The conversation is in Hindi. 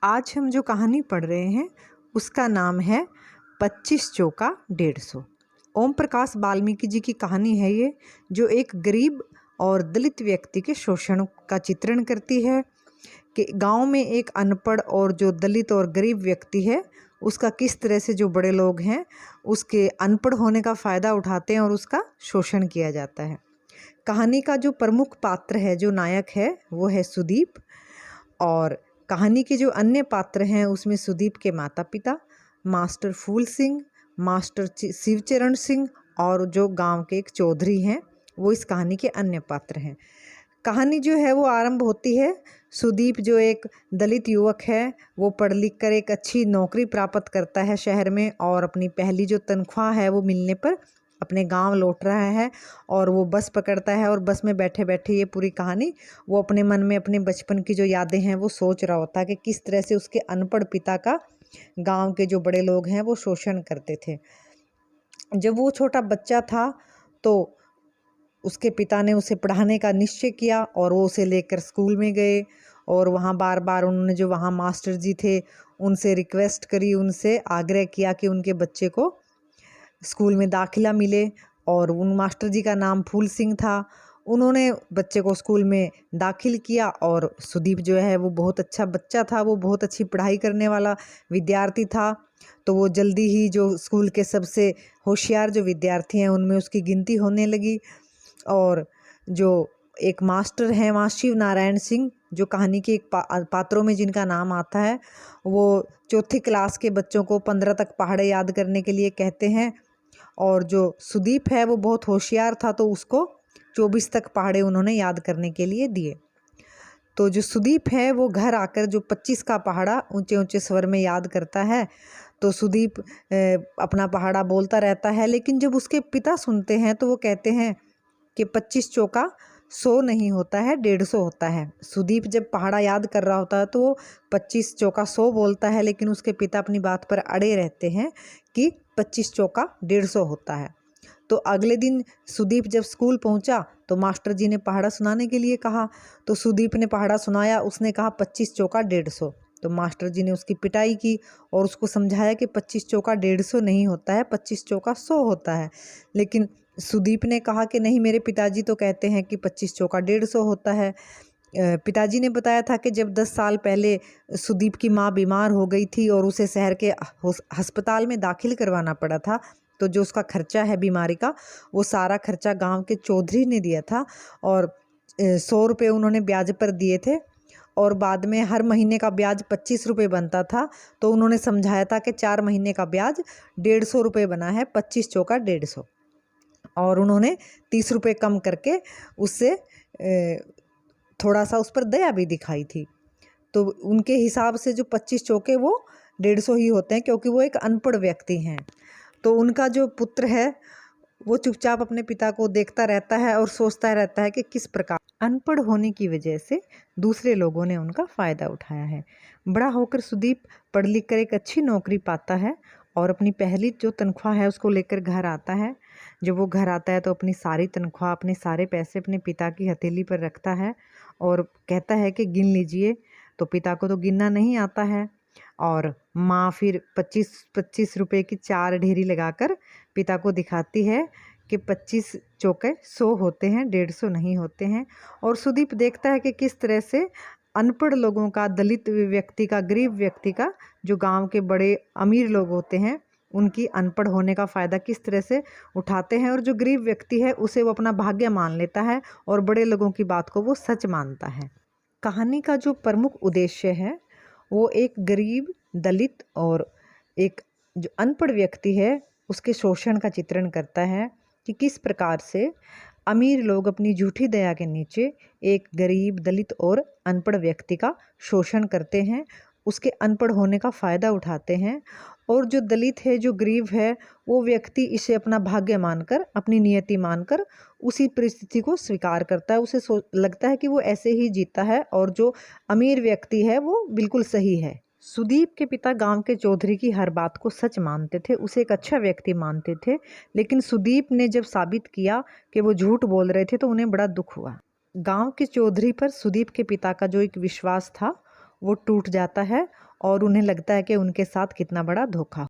आज हम जो कहानी पढ़ रहे हैं उसका नाम है 25 चौका 150। ओम प्रकाश वाल्मीकि जी की कहानी है ये, जो एक गरीब और दलित व्यक्ति के शोषण का चित्रण करती है कि गांव में एक अनपढ़ और जो दलित और गरीब व्यक्ति है उसका किस तरह से जो बड़े लोग हैं उसके अनपढ़ होने का फ़ायदा उठाते हैं और उसका शोषण किया जाता है। कहानी का जो प्रमुख पात्र है, जो नायक है, वो है सुदीप। और कहानी के जो अन्य पात्र हैं उसमें सुदीप के माता पिता मास्टर फूल सिंह, मास्टर शिवचरण सिंह और जो गांव के एक चौधरी हैं, वो इस कहानी के अन्य पात्र हैं। कहानी जो है वो आरंभ होती है, सुदीप जो एक दलित युवक है वो पढ़ लिख कर एक अच्छी नौकरी प्राप्त करता है शहर में, और अपनी पहली जो तनख्वाह है वो मिलने पर अपने गांव लौट रहा है और वो बस पकड़ता है। और बस में बैठे बैठे ये पूरी कहानी वो अपने मन में अपने बचपन की जो यादें हैं वो सोच रहा होता है कि किस तरह से उसके अनपढ़ पिता का गांव के जो बड़े लोग हैं वो शोषण करते थे। जब वो छोटा बच्चा था तो उसके पिता ने उसे पढ़ाने का निश्चय किया और वो उसे लेकर स्कूल में गए। और वहाँ बार बार उन्होंने जो वहाँ मास्टर जी थे उनसे रिक्वेस्ट करी, उनसे आग्रह किया कि उनके बच्चे को स्कूल में दाखिला मिले। और उन मास्टर जी का नाम फूल सिंह था। उन्होंने बच्चे को स्कूल में दाखिल किया और सुदीप जो है वो बहुत अच्छा बच्चा था, वो बहुत अच्छी पढ़ाई करने वाला विद्यार्थी था। तो वो जल्दी ही जो स्कूल के सबसे होशियार जो विद्यार्थी हैं उनमें उसकी गिनती होने लगी। और जो एक मास्टर हैं वहाँ शिव नारायण सिंह, जो कहानी के एक पात्रों में जिनका नाम आता है, वो चौथी क्लास के बच्चों को 15 तक पहाड़े याद करने के लिए कहते हैं। और जो सुदीप है वो बहुत होशियार था तो उसको 24 तक पहाड़े उन्होंने याद करने के लिए दिए। तो जो सुदीप है वो घर आकर जो 25 का पहाड़ा ऊंचे ऊंचे स्वर में याद करता है। तो सुदीप अपना पहाड़ा बोलता रहता है, लेकिन जब उसके पिता सुनते हैं तो वो कहते हैं कि 25 चौका 100 नहीं होता है, 150 होता है। सुदीप जब पहाड़ा याद कर रहा होता है तो वो 25 चौका 100 बोलता है, लेकिन उसके पिता अपनी बात पर अड़े रहते हैं कि 25 चौका 150 होता है। तो अगले दिन सुदीप जब स्कूल पहुंचा तो मास्टर जी ने पहाड़ा सुनाने के लिए कहा। तो सुदीप ने पहाड़ा सुनाया, उसने कहा 25 चौका 150। तो मास्टर जी ने उसकी पिटाई की और उसको समझाया कि 25 चौका 150 नहीं होता है, 25 चौका 100 होता है। लेकिन सुदीप ने कहा कि नहीं, मेरे पिताजी तो कहते हैं कि 25 चौका 150 होता है। पिताजी ने बताया था कि जब 10 साल पहले सुदीप की माँ बीमार हो गई थी और उसे शहर के अस्पताल में दाखिल करवाना पड़ा था, तो जो उसका खर्चा है बीमारी का वो सारा खर्चा गांव के चौधरी ने दिया था। और 100 रुपये उन्होंने ब्याज पर दिए थे और बाद में हर महीने का ब्याज 25 रुपये बनता था। तो उन्होंने समझाया था कि 4 महीने का ब्याज 150 रुपये बना है, 25 चौका 150। और उन्होंने 30 रुपये कम करके उससे थोड़ा सा उस पर दया भी दिखाई थी। तो उनके हिसाब से जो 25 चौके वो 150 ही होते हैं, क्योंकि वो एक अनपढ़ व्यक्ति हैं। तो उनका जो पुत्र है वो चुपचाप अपने पिता को देखता रहता है और सोचता रहता है कि किस प्रकार अनपढ़ होने की वजह से दूसरे लोगों ने उनका फ़ायदा उठाया है। बड़ा होकर सुदीप पढ़ लिख कर एक अच्छी नौकरी पाता है और अपनी पहली जो तनख्वाह है उसको लेकर घर आता है। जब वो घर आता है तो अपनी सारी तनख्वाह, अपने सारे पैसे अपने पिता की हथेली पर रखता है और कहता है कि गिन लीजिए। तो पिता को तो गिनना नहीं आता है और माँ फिर 25-25 रुपये की 4 ढेरी लगाकर पिता को दिखाती है कि 25 चौके 100 होते हैं, 150 नहीं होते हैं। और सुदीप देखता है कि किस तरह से अनपढ़ लोगों का, दलित व्यक्ति का, गरीब व्यक्ति का, जो गांव के बड़े अमीर लोग होते हैं उनकी अनपढ़ होने का फ़ायदा किस तरह से उठाते हैं। और जो गरीब व्यक्ति है उसे वो अपना भाग्य मान लेता है और बड़े लोगों की बात को वो सच मानता है। कहानी का जो प्रमुख उद्देश्य है वो एक गरीब, दलित और एक जो अनपढ़ व्यक्ति है उसके शोषण का चित्रण करता है कि किस प्रकार से अमीर लोग अपनी झूठी दया के नीचे एक गरीब, दलित और अनपढ़ व्यक्ति का शोषण करते हैं, उसके अनपढ़ होने का फ़ायदा उठाते हैं। और जो दलित है, जो गरीब है, वो व्यक्ति इसे अपना भाग्य मानकर, अपनी नियति मानकर उसी परिस्थिति को स्वीकार करता है। उसे लगता है कि वो ऐसे ही जीता है और जो अमीर व्यक्ति है वो बिल्कुल सही है। सुदीप के पिता गांव के चौधरी की हर बात को सच मानते थे, उसे एक अच्छा व्यक्ति मानते थे। लेकिन सुदीप ने जब साबित किया कि वो झूठ बोल रहे थे तो उन्हें बड़ा दुख हुआ। गांव के चौधरी पर सुदीप के पिता का जो एक विश्वास था वो टूट जाता है और उन्हें लगता है कि उनके साथ कितना बड़ा धोखा।